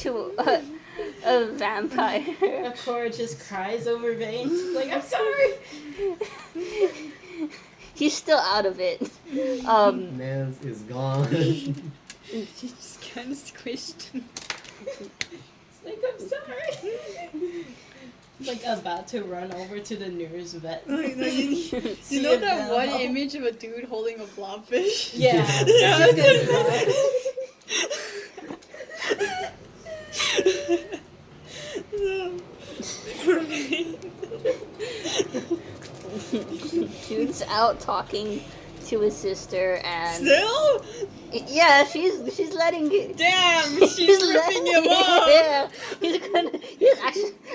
to a vampire. Akora just cries over Vane. She's like, I'm sorry. He's still out of it. Nance is gone. She's just kind of squished. It's like, I'm sorry. Like about to run over to the nearest vet. You know that one image of a dude holding a blobfish? Yeah. Jude's out talking to his sister and Still? yeah, she's letting it. Damn, she's ripping him off. Yeah, he's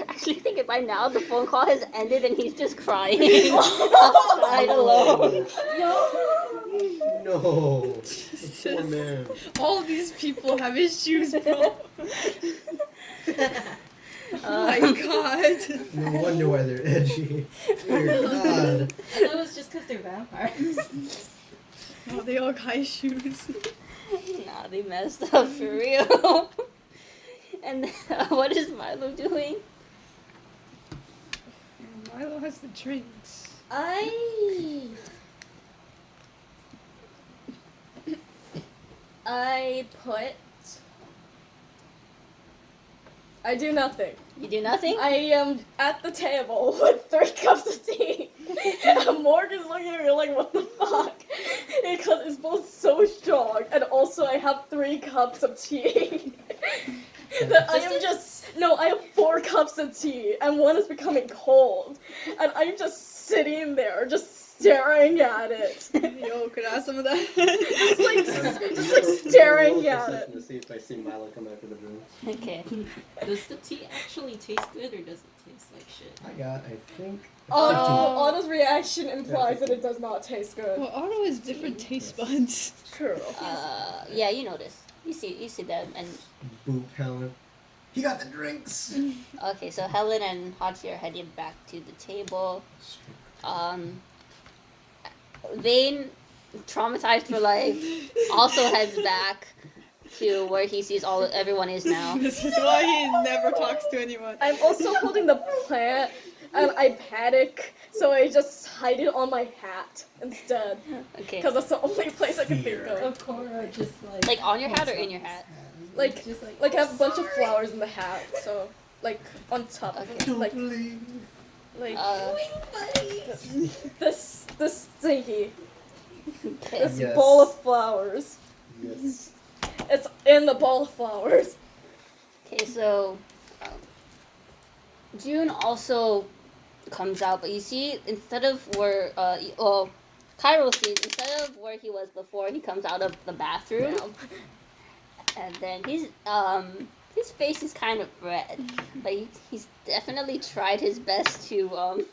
actually thinking by now the phone call has ended and he's just crying outside alone. No. Poor man. All these people have issues, bro. Oh my god. No wonder why they're edgy. Dear God. I thought it was just because they're vampires. Oh, they all got issues. Nah, they messed up for real. And what is Milo doing? Milo has the drinks. I do nothing. You do nothing? I am at the table with 3 cups of tea. And Morgan's looking at me like, what the fuck? Because it's both so strong, and also I have 3 cups of tea. That I am I have 4 cups of tea, and one is becoming cold. And I'm just sitting there, just staring at it. Yo, could I have some of that? just like staring at it. To see if I see Milo come after the room. Okay. Does the tea actually taste good or does it taste like shit? I think. Otto's reaction implies that it does not taste good. Well, Otto has different taste buds. True. Yeah, you notice. You see them and Boop Helen. He got the drinks. okay, so Helen and Hachi are heading back to the table. Vane, traumatized for life, also heads back to where he sees everyone is now. This is why he never talks to anyone. I'm also holding the plant, and I panic, so I just hide it on my hat instead. Okay. Because that's the only place I can think of. Akora just Like on your hat or in your hat? Like I have a bunch of flowers in the hat, so like on top of it, like this thingy, Okay. this Yes. bowl of flowers. Yes. It's in the bowl of flowers. Okay, so June also comes out, but you see, instead of where, Cairo sees, instead of where he was before, he comes out of the bathroom, and then his face is kind of red, but he's definitely tried his best to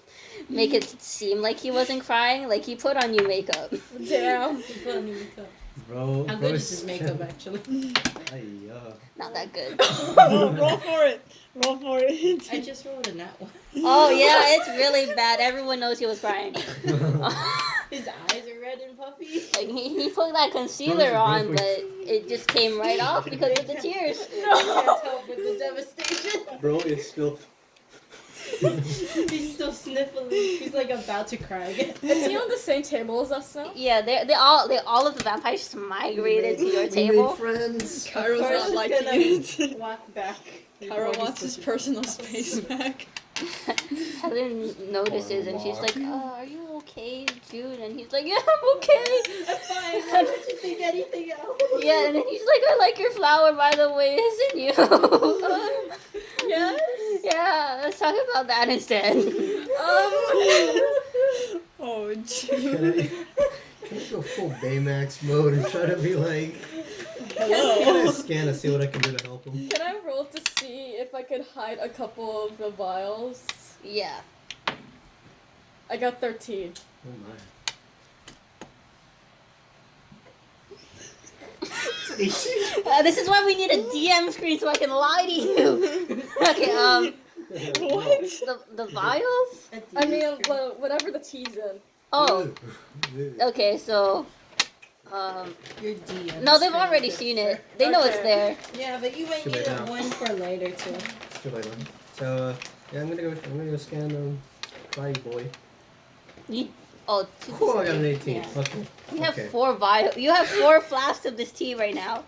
make it seem like he wasn't crying. Like he put on new makeup. Damn. He put on new makeup. Bro. How good is his makeup actually? Not that good. Roll for it. Roll for it. I just rolled a nat one. Oh yeah, it's really bad. Everyone knows he was crying. His eyes are red and puffy. Like he put that concealer on, but it just came right off because of the tears. I can't help with the devastation. Bro, it's still. He's still sniffling. He's like about to cry again. Is he on the same table as us now? Yeah, they all of the vampires just migrated to your We table. made friends. Cairo's not First liking gonna it. walk back. Cairo wants his personal space back. Helen notices and she's like, "Are you okay, Jude?" And he's like, "Yeah, I'm okay." I'm fine. Why don't you think anything else? Yeah, and then he's like, "I like your flower, by the way, isn't you?" Yes. Yeah, let's talk about that instead. Oh, Can Jude. I go full Baymax mode and try to be like. Hello. Can I scan to see what I can do to help him? Can I roll to see if I could hide a couple of the vials? Yeah. I got 13. Oh my. This is why we need a DM screen so I can lie to you. Okay, What? the vials? I mean, whatever the tea's in. Oh, okay, so Your DM. No, they've already seen it. They know it's Okay. there. Yeah, but you might Too need late now. one for later too. It's too late now. So yeah, I'm gonna go scan Body Boy. Two Oh, I got an 18. Yeah. Okay. You have Okay. 4 You have 4 flasks of this tea right now.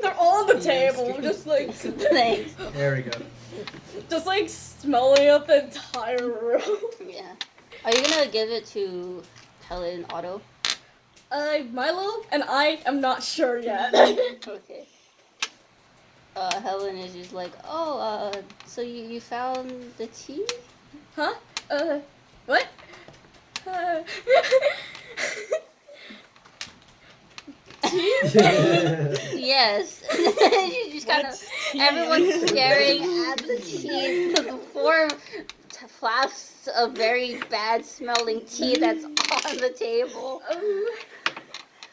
They're all on the Yes. table, just like Thanks. There we go. just like smelling up the entire room. Yeah. Are you gonna give it to Helen Otto? Milo and I am not sure yet. Okay. Helen is just like, oh, so you found the tea? Huh? What? Uh, Yes. She's just kind of, everyone's staring at the tea, the 4 flasks of very bad smelling tea that's on the table.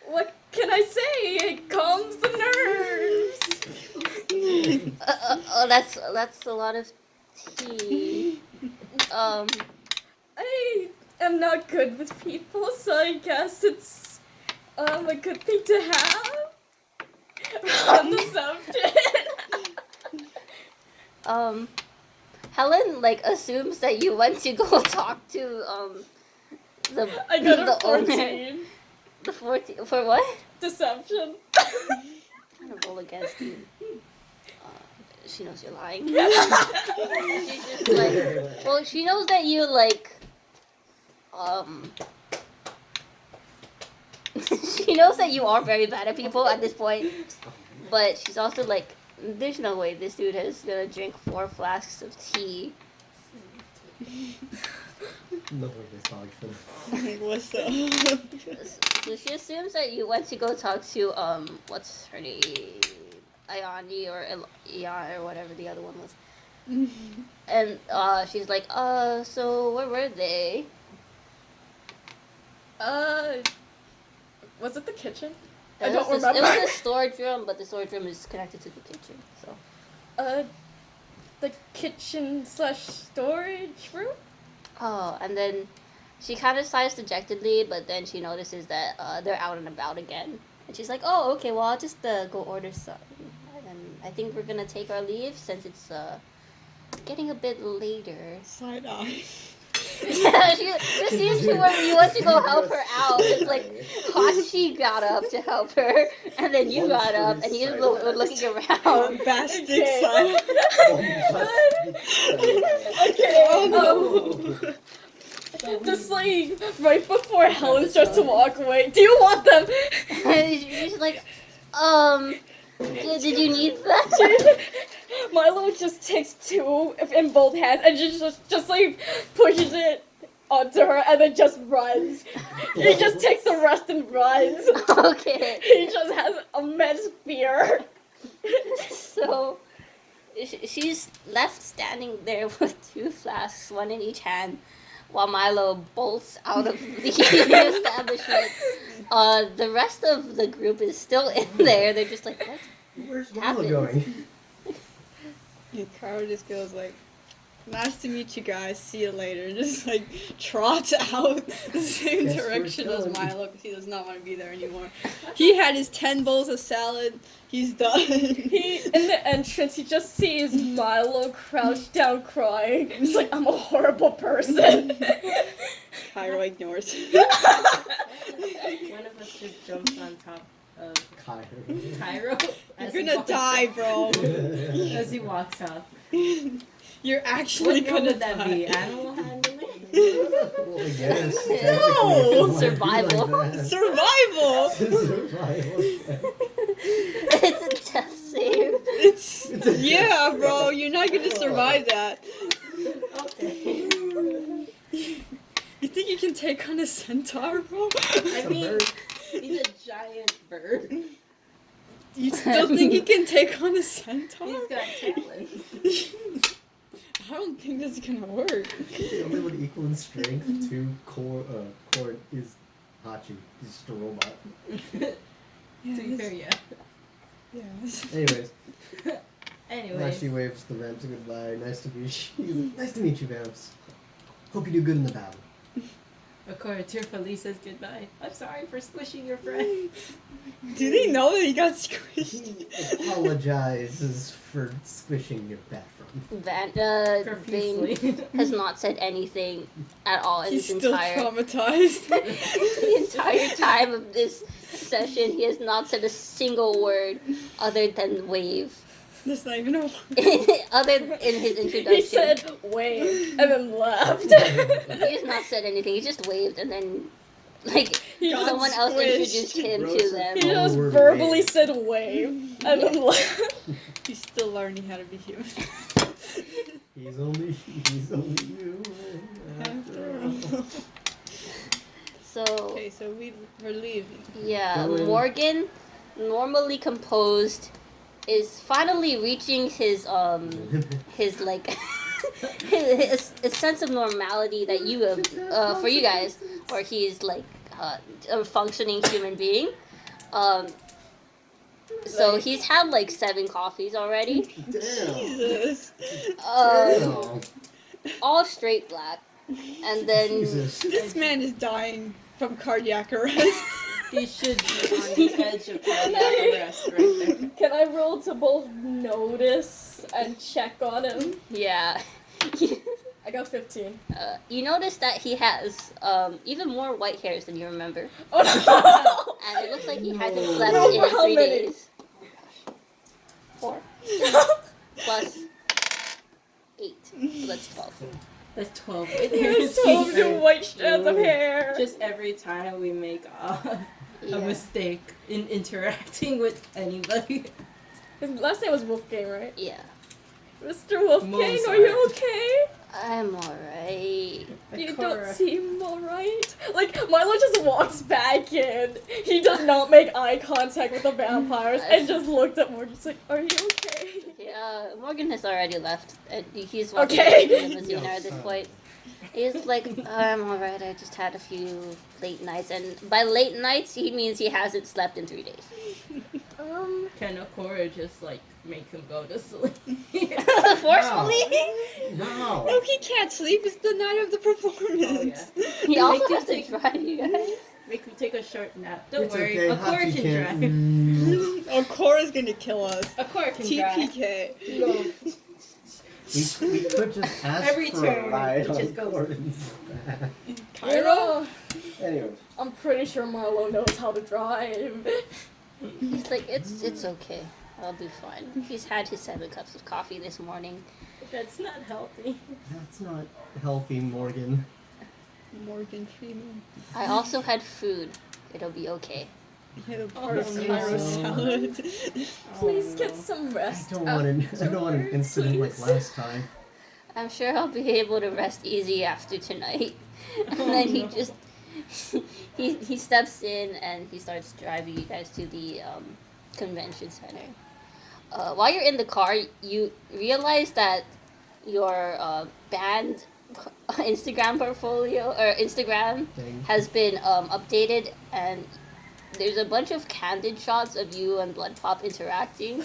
what can I say? It calms the nerves. That's a lot of tea. I am not good with people, so I guess it's a good thing to have. On the subject. Helen like assumes that you went to go talk to the I got the a 14. The 14 for what? Deception. I'm gonna roll against you. She knows you're lying. She's just like, well, she knows that you like, she knows that you are very bad at people at this point, but she's also like, there's no way this dude is gonna drink 4 flasks of tea. No worries, dog. What's up? So she assumes that you went to go talk to what's her name, Ayani or Ian or whatever the other one was, and she's like, so where were they? Was it the kitchen? I It don't was remember. It was a storage room, but the storage room is connected to the kitchen. So The kitchen / storage room? and then she kind of sighs dejectedly, but then she notices that they're out and about again, and she's like, oh, okay, well, I'll just go order some, and then I think we're gonna take our leave since it's getting a bit later. Side eye. Yeah, just seems to where you went to go help her out. It's like Hachi got up to help her, and then you got up, and you're looking around. Bombastic Okay. side. Okay. Just like right before Helen starts to walk away. Do you want them? She's like, did you need that? Milo just takes 2 in both hands and just like pushes it onto her and then just runs. He just takes the rest and runs. Okay. He just has immense fear. So she's left standing there with 2 flasks, 1 in each hand, while Milo bolts out of the establishment. The rest of the group is still in there. They're just like, what? Where's Milo happened? going? And Kara just goes like, nice to meet you guys, see you later. Just like trots out the same Guess we're direction as done. Milo because he does not want to be there anymore. He had his 10 bowls of salad. He's done. He in the entrance he just sees Milo crouched down crying. He's like, I'm a horrible person. Cairo ignores. One of us just jumps on top of Cairo. You're gonna die, bro. As he walks up. You're actually What role gonna would that die. be? Animal handling? Well, I guess. No! Survival. Survival. Survival. It's a death save. It's yeah, bro. You're not gonna survive that. Okay. You think you can take on a centaur, bro? I mean, he's a giant bird. You still think you can take on a centaur? He's got talons. I don't think that's gonna work. The only one equal in strength to Core is Hachi. He's just a robot. Yeah, To be fair, yeah. Anyways, Anyway. she waves the Vamps goodbye. Nice to meet you. Nice to meet you, Vamps. Hope you do good in the battle. Akora tearfully says goodbye. I'm sorry for squishing your friend. Do they know that he got squished? He apologizes for squishing your bad friend. Vane Profusely. has not said anything at all in He's this still entire traumatized. the entire time of this session. He has not said a single word other than wave. There's not even a Other in his introduction. He said wave and then left. He has not said anything. He just waved and then, like, He got someone else squished. introduced him to Rosa. them. He just word verbally wave. said wave and then left. He's still learning how to be human. He's only human after all. So Okay, so we're leaving. yeah, Go in. Morgan, normally composed, is finally reaching his like his sense of normality that you have for you guys, where he's like a functioning human being. So he's had like 7 coffees already, Damn. Jesus. um, all straight black, and then Jesus. This man is dying from cardiac arrest. He should be on the edge of cardiac arrest right there. Can I roll to both notice and check on him? yeah. I got 15. You notice that he has even more white hairs than you remember, Oh and it looks like he hasn't No. slept No, in for how 3 many? days. 4 no! plus 8, so that's 12. That's 12. There's 12 white strands of hair. Just every time we make a Yeah. mistake in interacting with anybody. His last name was Wolfgang, right? Yeah, Mr. Wolfgang, Mozart. are you okay? I'm alright. You Akora. don't seem alright. Like, Milo just walks back in. He does not make eye contact with the vampires and just looked at Morgan. He's like, are you okay? Yeah, Morgan has already left. And he's walking Okay. to the limousine at this point. He's like, I'm alright, I just had a few late nights. And by late nights, he means he hasn't slept in 3 days. Can Akora just like make him go to sleep? Forcefully? No. No, he can't sleep. It's the night of the performance. Oh, yeah. He also Make him has to take- drive you guys. Make him take a short nap. Don't It's worry, okay. Akora Hachi can can't. drive. Mm. Oh, Cora's gonna kill us. Akora can drive. TPK. Go. We could just ask Every for turn, a ride it on just goes- Gordon's back. Cairo? Anyway. I'm pretty sure Milo knows how to drive. He's like, it's okay. I'll be fine. He's had his 7 cups of coffee this morning. That's not healthy. That's not healthy, Morgan. Morgan Freeman. I also had food. It'll be okay. He had a Oh, part of no. Cairo salad. Please Oh, get no. some rest. I don't want an incident like please. last time. I'm sure I'll be able to rest easy after tonight. And Oh, then he no. just he steps in and he starts driving you guys to the convention center. While you're in the car, you realize that your band Instagram portfolio or Instagram Thing. has been updated, and there's a bunch of candid shots of you and Blood Pop interacting.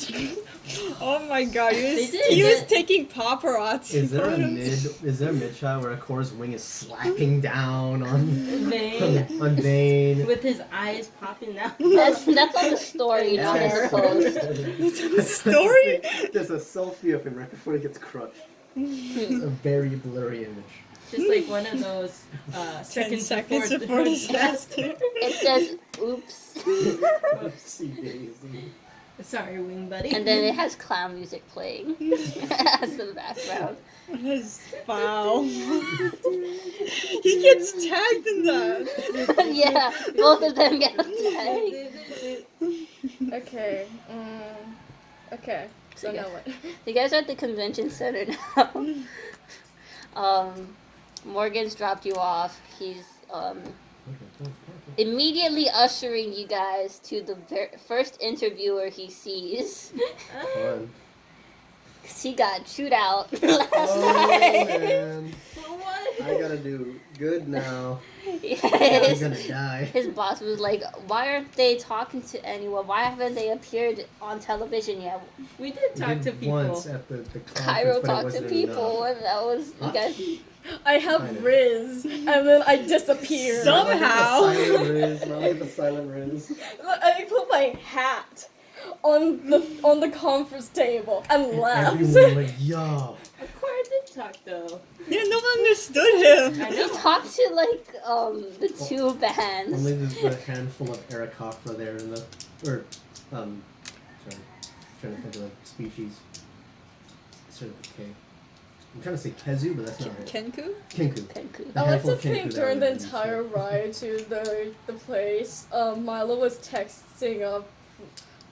Oh my god, They he did. was taking paparazzi. Is there a photos. mid shot where Akora's wing is slapping down on Vane on Vane? with his eyes popping out. That's on the story, not in the post. The story? There's a selfie of him right before he gets crushed. It's a very blurry image. Just like one of those 10 seconds seconds before before disaster. It says, oops. Oopsie daisy. Sorry, wing buddy. And then it has clown music playing as the background. That's foul. He gets tagged in that. Yeah, both of them get tagged. Okay. Okay. So Okay. now what? You guys are at the convention center now. Morgan's dropped you off. He's immediately ushering you guys to the first interviewer he sees. Fun. 'Cause he got chewed out last Oh night. man, What? I gotta do good now. I'm Yes. gonna die. His boss was like, why aren't they talking to anyone? Why haven't they appeared on television yet? We did We talk did to people. once at the conference, Cairo but it talked to wasn't people, enough. and that was, you guys, I have Kinda. Riz, and then I disappear. Somehow. Silent Riz. Look at the silent Riz. I put my hat on the conference table and left. Everyone like, yo. Aquaria did talk though. Yeah, no one understood him. I He know. talked to like the two bands. Only there's a handful of Arakocra there in the, sorry, trying to think of the species. Sort of K. I'm trying to say Kezu, but that's not right. Kenku? Kinku. Kenku. The I like handful to of Kenku think that during are the in these, entire ride to the place, Milo was texting up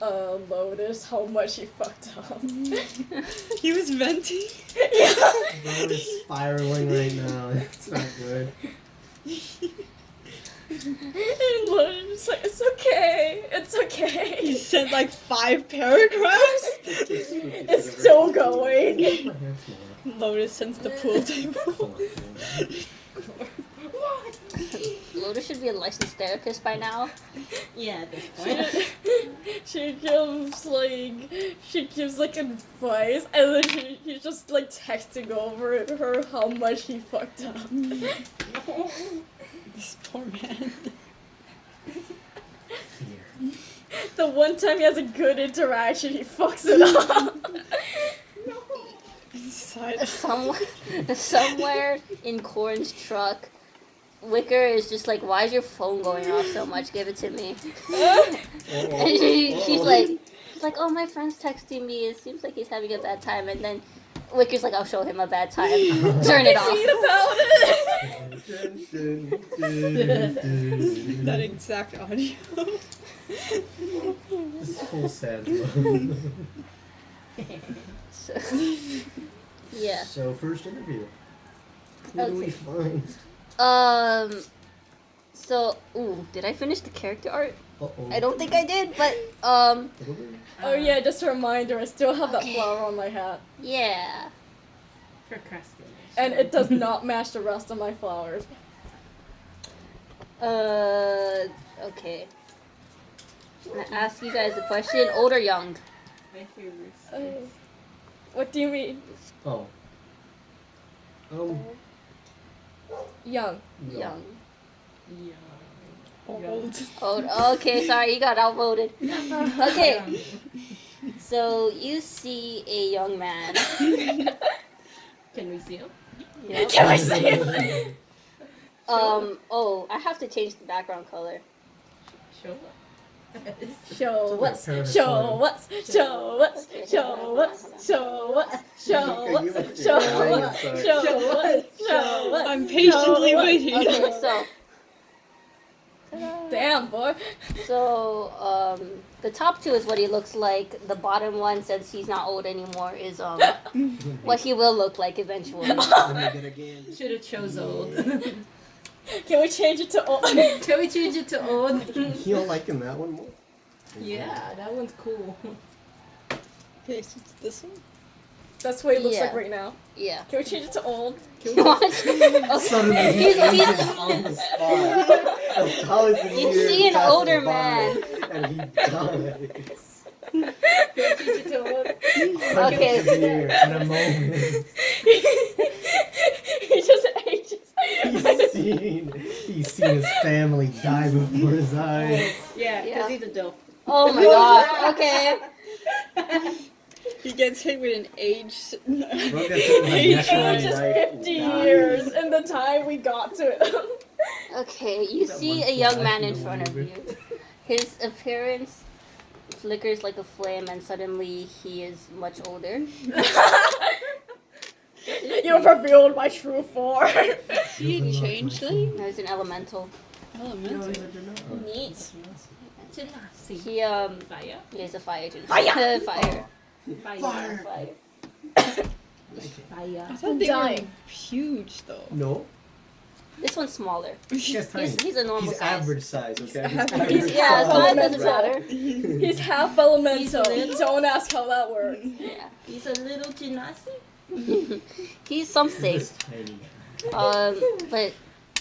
Lotus how much he fucked up. He was venting. Yeah. Bro is spiraling right now. It's not good. And Lotus was like, it's okay, it's He okay. sent like 5 paragraphs. It's still going. My hair's smaller. Lotus sends the pool table. Hold on. Lotus should be a licensed therapist by now. Yeah, at this point. She gives like advice, and then he's just like texting over her how much he fucked up. This poor man. Fear. The one time he has a good interaction, he fucks it up. Inside. Somewhere in Corn's truck, Wicker is just like, "Why is your phone going off so much? Give it to me." And she's like, "Oh, my friend's texting me. It seems like he's having a bad time." And then Wicker's like, "I'll show him a bad time. Turn it off." Read about it. That exact audio. This whole sad mode. So, yeah. So first interview. What do we find? So, did I finish the character art? Uh-oh. I don't think I did, but Oh yeah, just a reminder, I still have that flower on my hat. yeah. Procrastination. And it does not match the rest of my flowers. Okay. I'm gonna ask you guys a question: old or young? My favorite. What do you mean? Oh. Young. Young. Yeah. Old. Old. Okay, sorry, you got outvoted. Okay. So you see a young man. Can we see him? Yep. Can I see it? Oh, I have to change the background color. Show up. Show us, Parent show fine. us, show us, show us, show us, show us, show us, show us, show us. I'm patiently waiting. Okay, Damn, boy. so the top two is what he looks like. The bottom one, since he's not old anymore, is what he will look like eventually. Should have chose old. Can we change it to old? Can we change it to old? You're liking that one more? Yeah, that one's cool. Okay, so it's this one? That's what he looks Yeah. like right now. Yeah. Can we change it to old? What? Suddenly He's- he's on the spot. As tall as the You years see an passes older by, man. And he dies. Can we change it to old? Okay. Hundreds of years in a moment. He just ages. He's seen his family die before his eyes. Yeah, because Yeah. he's a dope. Oh my god. Okay. He gets hit with an age. Bro gets hit with a He meteorite, Ages right? 50 Dies. years in the time we got to it. Okay. You That see one a young flash man in in the front of wind. you. His appearance flickers like a flame, and suddenly he is much older. You have revealed my true form. Is he a changeling? No, he's an elemental. Elemental. Neat. Genasi. He Fire. is a fire agent. Fire! Fire. Fire! Fire. Fire. I thought they were Dying. huge though. No. This one's smaller. He's tiny. He's a normal He's size. average size, okay? He's Average average size. Yeah, size. size doesn't matter. He's half elemental. He's little. Don't ask how that works. Yeah. He's a little Genasi. He's something. This tiny. But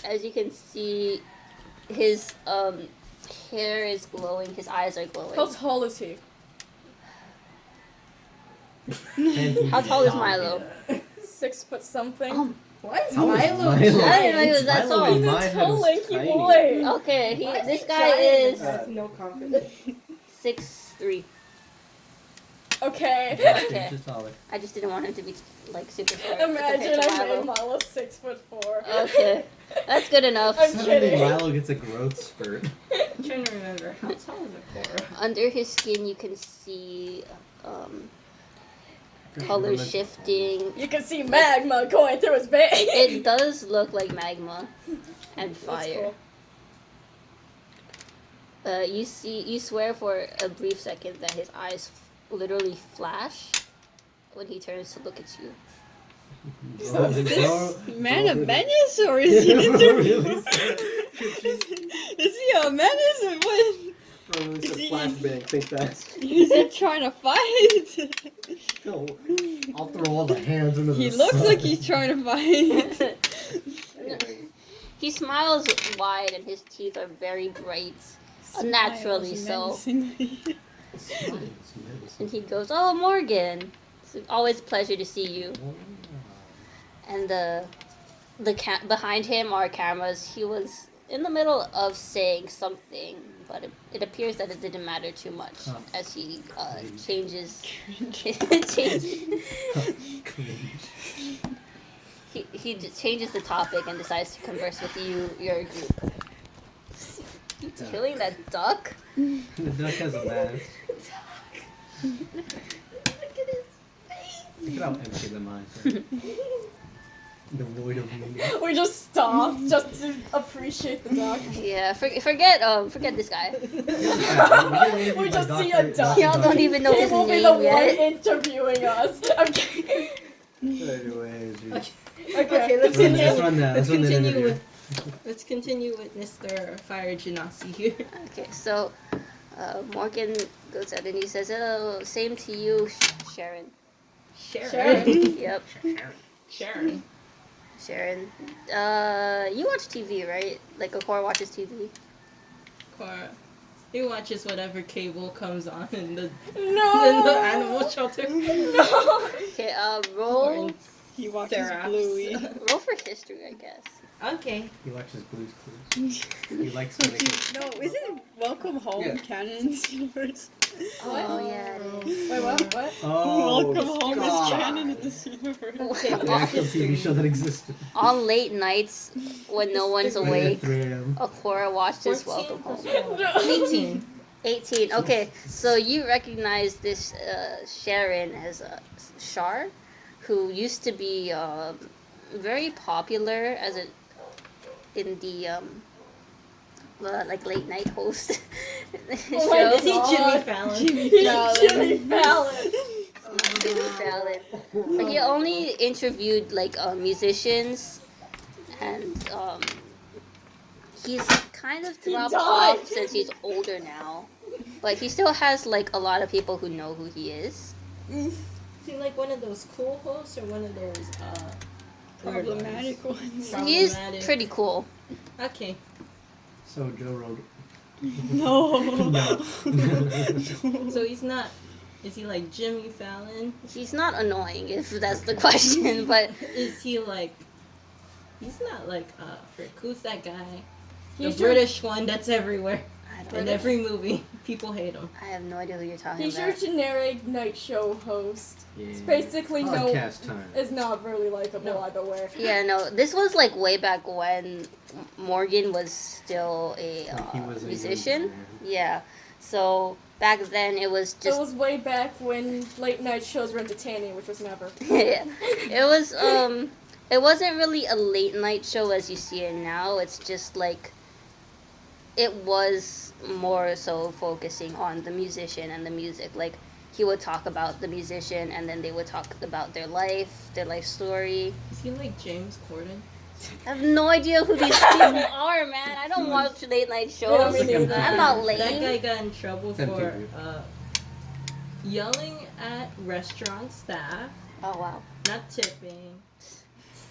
as you can see, his hair is glowing. His eyes are glowing. How tall is he? And he How tall is died. Milo? 6 foot something. Why is How is Milo? Milo? I didn't know he was that Milo tall. in my He's a head tall, is lanky tiny. boy. Okay, Why is this he guy giant is and has no confidence. 6'3". Okay. Okay. Inches taller. I just didn't want him to be like super short. compared Imagine to I made Milo. Milo 6'4". Okay, that's good enough. I'm Suddenly kidding. Milo gets a growth spurt. I'm trying to remember how tall is a Korra? Under his skin, you can see color shifting. You can see magma going through his veins. It does look like magma and That's fire. cool. You swear for a brief second that his eyes literally flash when he turns to look at you. Is this man a menace or is he really? Is he a menace or what? It's a Is he- flashbang. Think that. Is he trying to fight? No, I'll throw all the hands into the He looks sun. like he's trying to fight. He smiles wide and his teeth are very bright. Unnaturally so. Menacingly. And he goes, "Oh, Morgan, it's always a pleasure to see you." And behind him are cameras. He was in the middle of saying something, but it appears that it didn't matter too much as he changes. He just changes the topic and decides to converse with your group. You killing that duck? The duck has a mask. Look at his face. Look at how empty the mind is. The void of meaning. We just stop just to appreciate the dog. Yeah, forget this guy. We just see a duck. Y'all don't even know He his will be the name one yet. interviewing us. Okay. Anyways, Okay, let's Run continue. this one now. Let's This one continue interview. Let's continue with Mr. Fire Genasi here. Okay, so Morgan goes out and he says, "Oh, same to you, Sharon." Sharon. Yep, Sharon. Sharon. You watch TV, right? Like Akora watches TV. Korra. He watches whatever cable comes on in the No. animal shelter. No. Okay, Or roll in He watches Seraph's. Bluey. roll for history, I guess. Okay. He watches Blue's Clues. He likes to make it. No, isn't Welcome Home Yeah. canon's universe? Oh yeah. It is. Wait, what? Oh, Welcome Home God. is canon in this universe. The actual TV show that existed. On late nights when no one's At awake, 3 a.m. Akora watches 14 Welcome plus Home. 1. 18. 18. Okay, so you recognize this Sharon as Shar, who used to be very popular as a in the like late night host Oh my show. Is he Jimmy Fallon? Jimmy Fallon. Jimmy Fallon. But he only interviewed like musicians, and he's kind of He dropped died. off since he's older now. But he still has like a lot of people who know who he is. Is he like one of those cool hosts or one of those weird ones? Problematic ones. He's Problematic. pretty cool. Okay. So Joe Rogan. No. So he's not. Is he like Jimmy Fallon? He's not annoying, if that's the question, but Is he like? He's not like frick. Who's that guy? The He's your, British one that's everywhere. I In don't know. every movie, people hate him. I have no idea who you're talking he's your about. generic night show host. Yeah. It's basically no. Podcast time. Is not really likable No. either way. Yeah, no, this was like way back when Morgan was still a Like he was a musician. young man. Yeah, so back then it was It just was way back when late night shows were entertaining, which was never. yeah, it wasn't really a late night show as you see it now. It's just like it was more so focusing on the musician and the music. Like he would talk about the musician and then they would talk about their life story. Is he like James Corden? I have no idea who these people are, man. I don't watch late night shows. me neither. I'm not That guy lame. got in trouble Same for thing, yelling at restaurant staff, Oh wow. not tipping,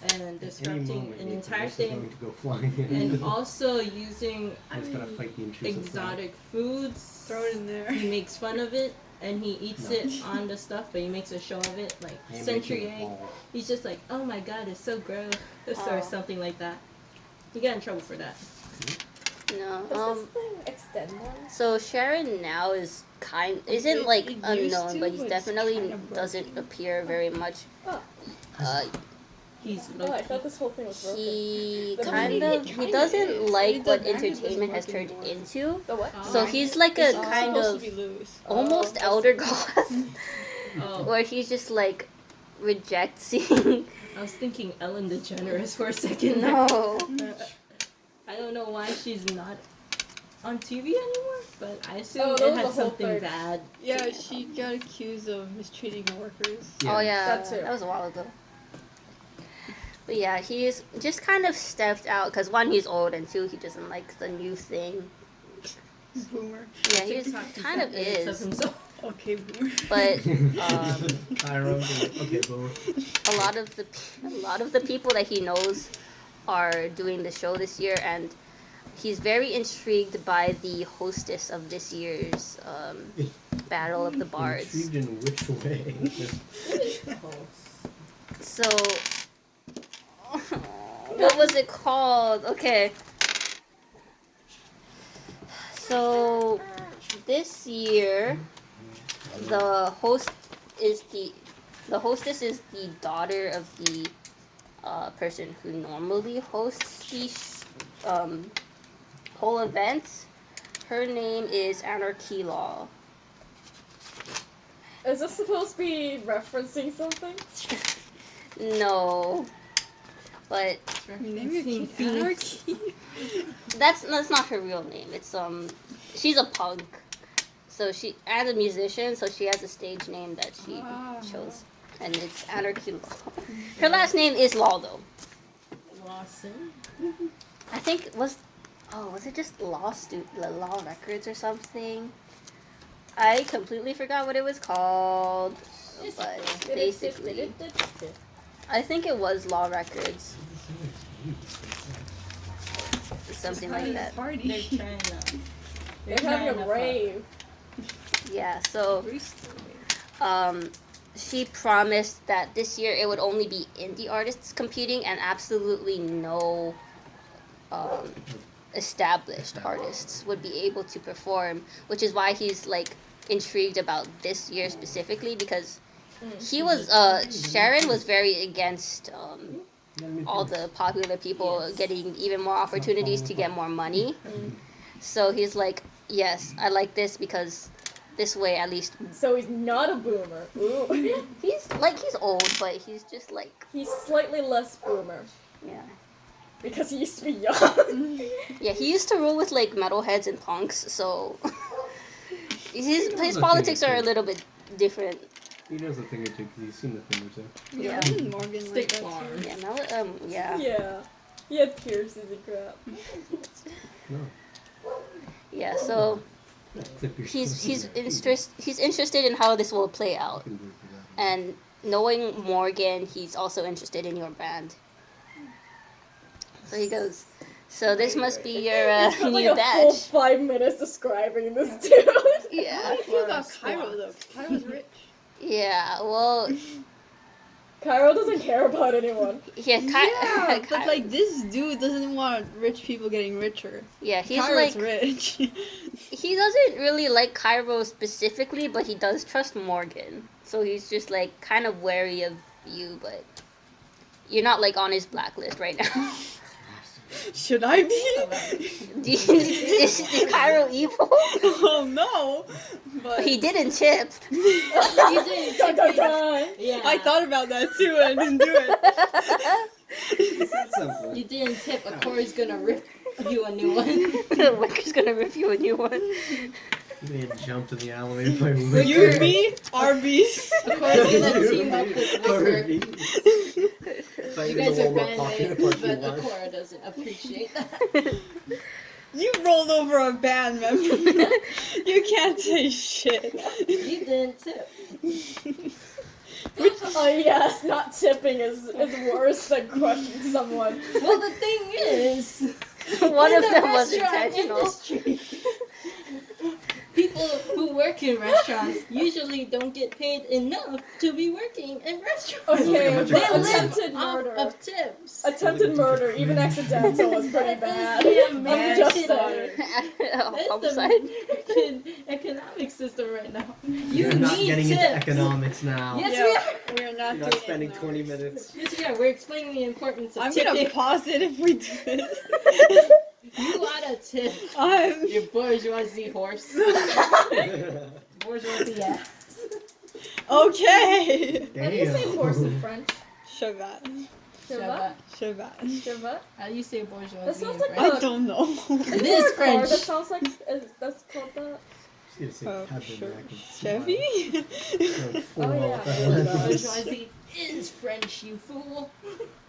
and Any disrupting moment, an the entire police is going thing, to go flying in. and also using He's got to fight the intrusive thought. exotic foods. Throw it in there. He makes fun of it. and he eats No. it on the stuff, but he makes a show of it, like They century make it egg. all- He's just like, oh my god, it's so gross, Oh. or something like that. You get in trouble for that. No. Does this thing extend one? So Sharon now isn't like It used unknown, to, but he but it's definitely kinda broken. doesn't appear very much. Oh. Uh, He's Oh, I low-key. thought this whole thing was broken. he The kind movie of he kinda doesn't is. like The what magnet entertainment has doesn't turned work anymore. into. The what? So he's like a It's kind supposed of to be loose. almost Oh, elder goth, Oh, where he's just like rejecting. I was thinking Ellen DeGeneres for a second. No. I don't know why she's not on TV anymore, but I assume Oh, that it was had the whole something thing. bad. Yeah, she got accused of mistreating workers. Oh yeah, That too. that was a while ago. But yeah, he's just kind of stepped out because one, he's old, and two, he doesn't like the new thing. Boomer. Yeah, he's TikTok kind of edits is. himself. Okay, boomer. But Cairo, okay, boom. a lot of the people that he knows are doing the show this year, and he's very intrigued by the hostess of this year's Battle of the Bards. Intrigued in which way? So, what was it called? Okay. So, this year, the hostess is the daughter of the person who normally hosts the whole event. Her name is Anarchy Law. Is this supposed to be referencing something? No, but Name your kid Anarchy. that's not her real name. It's she's a punk, so and a musician, so she has a stage name that she chose, and it's Anarchy Law. Her last name is Law though. Lawson. I think was it just Law Records or something? I completely forgot what it was called, but basically, I think it was Law Records, something like that. They're Party. trying to. They're having a rave. Yeah, so she promised that this year it would only be indie artists competing and absolutely no established artists would be able to perform, which is why he's like intrigued about this year specifically, because he was Sharon was very against all the popular people getting even more opportunities to get more money. So he's like, yes, I like this because this way at least So he's not a boomer. Ooh. he's old, but he's just like, He's slightly less boomer. yeah. Because he used to be young. Yeah, he used to roll with like metalheads and punks, so his a politics thing or are a two. little bit different. He knows a thing or two because he's seen the thing or two. Yeah. Didn't Morgan like Stick that farm. too? Yeah, yeah. Yeah. He had piercings and crap. No. Yeah, so Clip your he's interested in how this will play out. And knowing Morgan, he's also interested in your band. So he goes, so this must be your He spent new like a full badge. 5 minutes describing this dude. How Yeah. do you feel about Cairo though? Cairo's rich. Yeah, well, Cairo doesn't care about anyone. yeah, Yeah, but like this dude doesn't want rich people getting richer. yeah, he's Cairo's like, rich. he doesn't really like Cairo specifically, but he does trust Morgan. So he's just like kind of wary of you, but you're not like on his blacklist right now. Should I be? is Cairo evil? Oh no! But He didn't tip. You didn't Dun, dun, dun. Yeah. I thought about that too, and I didn't do it. You didn't tip. A Corey's gonna rip you a new one. The Wicker's gonna review a new one. They jumped in the alleyway by You, me, Arby's. A Corey's gonna team up with Wicker. You guys are bandmates, but Akora doesn't appreciate that. You rolled over a band member. You can't say shit. You didn't tip. Oh yes, not tipping is worse than crushing someone. Well, the thing is, One in of the them was restaurant intentional. industry, people people who work in restaurants usually don't get paid enough to be working in restaurants. Okay, They but live attempted off murder. of tips. Attempted murder, even accidental, was pretty bad. the I'm American, just saying. that's the Homicide. American economic system right now. You We're not need getting tips. into economics now. Yes, Yeah, we are. we're not You're not doing spending it 20 now. minutes. Yes, we are. We're explaining the importance of I'm tipping. gonna pause it if we do this. You oughta tip I'm. your bourgeoisie horse. Bourgeoisie ass. Okay. How do you say horse in French? Chevat. Cheval? Chevat. Cheval? How do you say bourgeoisie That sounds in like French? I don't know. Isn't This there a car French. that sounds like that's called that? Just gonna say Kevin, I can Chevy? smile. Oh, yeah. Bourgeoisie is French, you fool.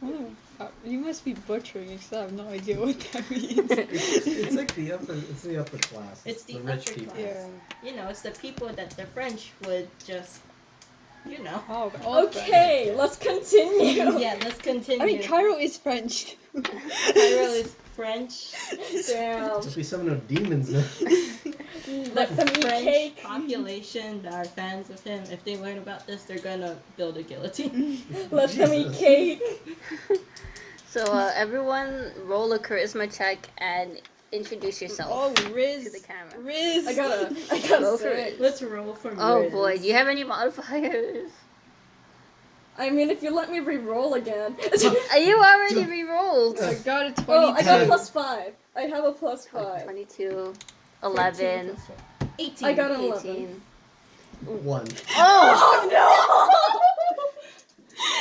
Oh, you must be butchering because I have no idea what that means. It's like the upper class. It's the rich upper people. class. Yeah. You know, it's the people that the French would just, you know. Oh, all Okay, let's continue. Yeah, let's continue. I mean, Cairo is French. Cairo is French. Damn. Just be summoning of demons now. Let them eat French cake. population that are fans of him, if they learn about this, they're gonna build a guillotine. Let them eat Jesus. cake. So everyone roll a charisma check and introduce yourself Oh, to Riz. the camera. Riz. I gotta Go for say. it. Let's roll for Oh Riz. boy, do you have any modifiers? I mean, if you let me re-roll again. You already re-rolled. I got a 22. Oh, I got a +5. I have a +5. 22, 11, 18. I got an 11. 18. 1. Oh! no!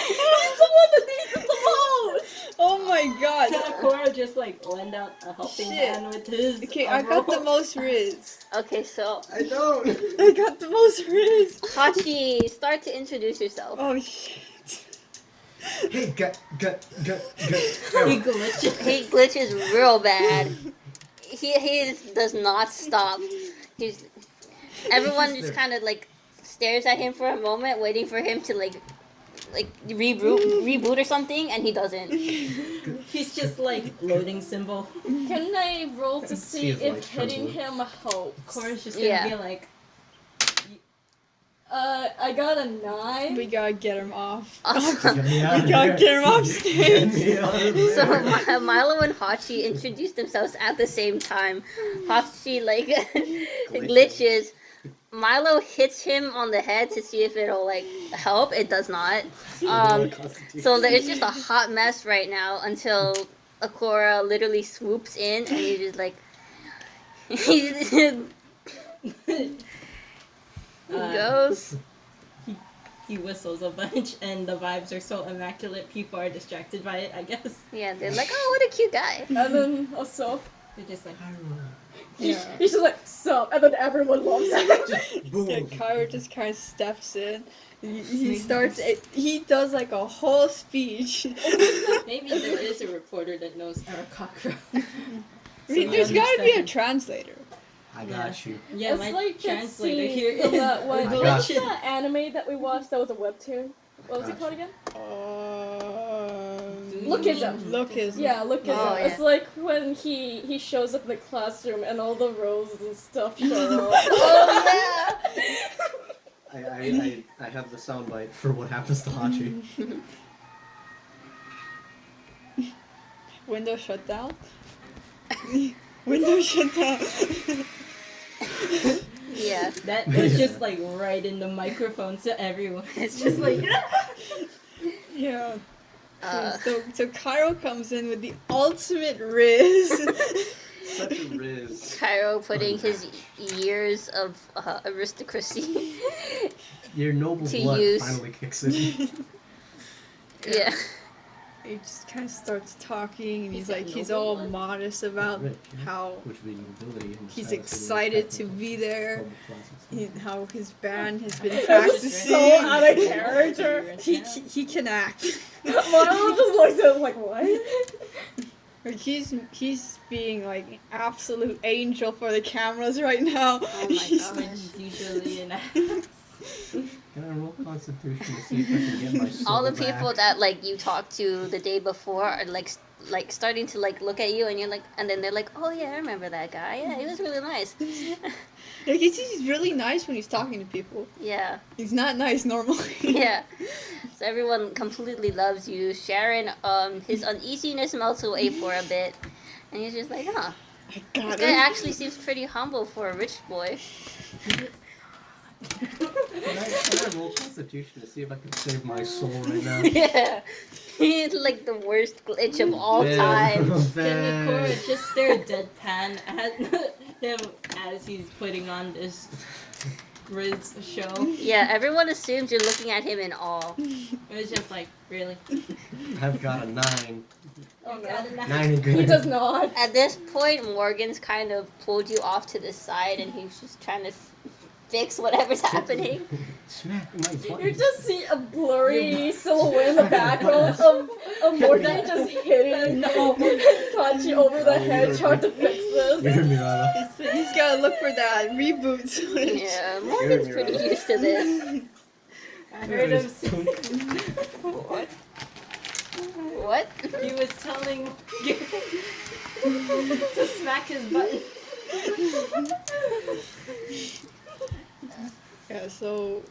He's the one that needs it the most! Oh my god. Cora just like lend out a helping Shit. hand with his. Okay, I got the roll. most Riz. Okay, so I don't. I got the most Riz. Hachi, start to introduce yourself. Oh shit. Hey, gut. He Arrow. glitched. He glitches real bad. He does not stop. He's everyone just kind of like stares at him for a moment, waiting for him to like reboot or something, and he doesn't. He's just like loading symbol. Can I roll to See see his if lights hitting trembling. him helps? Cora's just gonna Yeah. be like, I got a 9. We gotta get him off. Awesome. Get me out We of gotta there. get him off Get stage. me out of So there. Milo and Hachi introduced themselves at the same time. Hachi like glitches. Milo hits him on the head to see if it'll like help. It does not. So there's just a hot mess right now until Akora literally swoops in and he's just like he goes. he whistles a bunch, and the vibes are so immaculate, people are distracted by it, I guess. Yeah, they're like, oh, what a cute guy. And then also, They're just like, Yeah. he's just like, sup, and then everyone loves it. Boom. Yeah, Cairo just kind of steps in. He starts. He does like a whole speech. maybe there is a reporter that knows our cockroach. There's gotta be a translator. I got you. Yeah, It's my like that translator scene here from is that one. I What's got you. that anime that we watched that was a webtoon? What was it Gotcha. called again? Do Lookism. Lookism. Yeah, look at Oh, it. yeah. It's like when he shows up in the classroom and all the roses and stuff show up. Oh I have the soundbite for what happens to Hachi. Window shut down. Window shut down. yeah. That is just like right in the microphone to everyone. It's just like, Yeah. Uh, So Cairo comes in with the ultimate Riz. Such a riz. Cairo putting his years of aristocracy. Your noble To blood use. finally kicks in. Yeah. He just kind of starts talking, and He's he's got all noble blood. modest about Rich, yeah. how Which means ability. and he's status excited to technical be there. global classes. How his band has been It was practicing. so out of character. He can act. Milo just looks at him like, what? Like he's being like an absolute angel for the cameras right now. Oh my gosh. Which is usually an Can I roll Constitution to see if I can get my soul All the back? people that like you talked to the day before are like like starting to like look at you, and you're like, and then they're like, oh yeah, I remember that guy. Yeah, he was really nice. Like he's really nice when he's talking to people. Yeah. He's not nice normally. Yeah. So everyone completely loves you. Sharon, his uneasiness melts away for a bit, and he's just like, huh. I got This guy actually seems pretty humble for a rich boy. Can I roll Constitution to see if I can save my soul right now? Yeah. He's like the worst glitch of all time. Can Cora just stare deadpan at him as he's putting on this Riz show? Yeah, everyone assumes you're looking at him in awe. It's just like, really? I've got a 9. Oh You got no. a 9 is good. He does not. At this point, Morgan's kind of pulled you off to the side, and he's just trying to fix whatever's happening. Smack my butt. You just see a blurry silhouette in the background of Morgan just hitting Kachi over the head trying to fix this. You heard me, Rana. He's gotta look for that reboot switch. Yeah, Morgan's pretty used to this. I heard him What? What? He was telling to smack his button. Yeah, so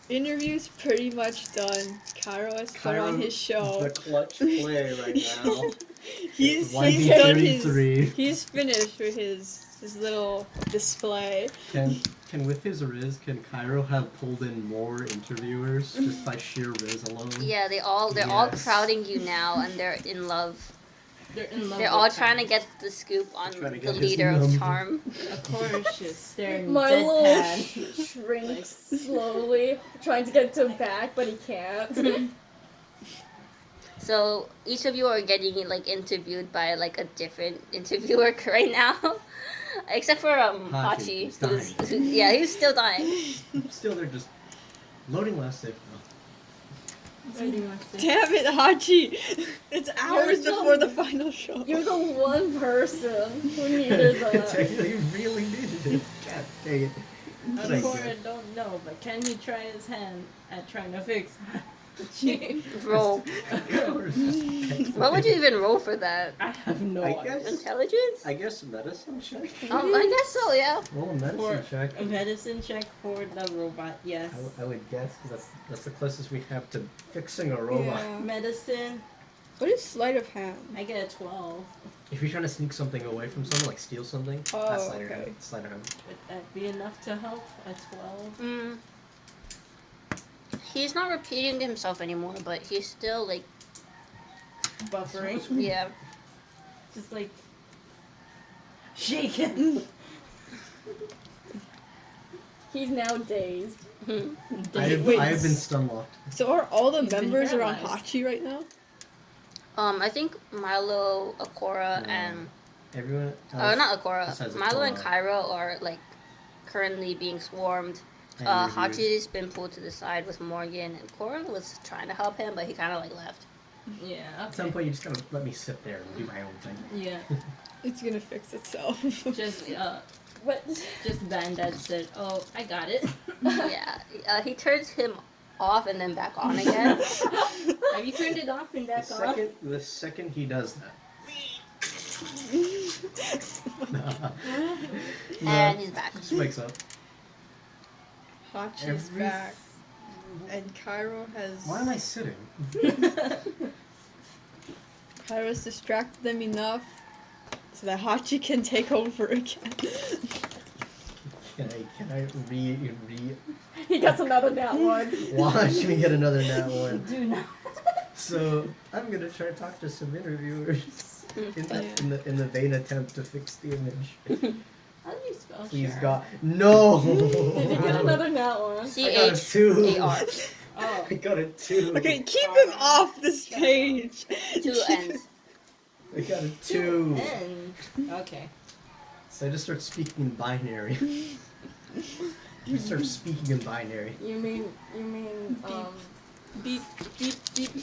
interview's pretty much done. Cairo has put on his show. The clutch play right now. He's YB done his. 33. He's finished with his little display. Can with his Riz, can Cairo have pulled in more interviewers just by sheer Riz alone? Yeah, they're all Yes. crowding you now, and they're in love. They're in love. They're all trying to get the scoop on Trying to the get his leader of number. Charm. Of course, just staring Milo deadpan. shrinks slowly, trying to get to him back, but he can't. So each of you are getting like interviewed by like a different interviewer right now, except for Hachi. He's dying. Yeah, he's still dying. Still, they're just loading last save. Damn it, Hachi! It's hours You're before the- the final show. You're the one person who needed that. You really needed it. God dang it. Thank Cora you. don't know, but can he try his hand at trying to fix Roll. What would you even roll for that? I have no I idea. guess- Intelligence? I guess medicine check? I guess so. Yeah. Roll a medicine For check. a medicine check for the robot, yes. I would guess, because that's the closest we have to fixing a robot. Yeah. Medicine, What is sleight of hand? I get a 12. If you're trying to sneak something away from someone, like steal something, Oh, that's sleight of okay. hand. Sleight of hand. Would that be enough to help? A 12? Mm. He's not repeating himself anymore, but he's still like, Buffering. yeah. Just like shaking. He's now dazed. I've been stun locked. So are all the He's been members around paralyzed. Hachi right now? I think Milo, Akora, and Everyone. not Akora. besides Milo and Akora. Cairo are like currently being swarmed. And reviewed. Hachi's been pulled to the side with Morgan, and Cora was trying to help him, but he kind of like left. Yeah. At some point, you just gotta let me sit there and do my own thing. Yeah. It's gonna fix itself. What? Just Bandad said, "Oh, I got it." Yeah, he turns him off and then back on again. Have you turned it off and back on? The second he does that. And he's back. Just wakes up. Hachi's Every- back. And Cairo has... Why am I sitting? Cairo's distracted them enough so that Hachi can take over again. Can I re He gets another nat one. watch me get another nat one? Do not. So I'm gonna try to talk to some interviewers in the vain attempt to fix the image. How do you spell Please Sharon? God, no! Did you get another nat one? I got a 2. CHAR. Oh. I got a 2. Okay, keep him off the stage. 2 N's. I got a 2. N. Okay. So I just start speaking in binary. Just start speaking in binary. You mean Beep, beep, beep,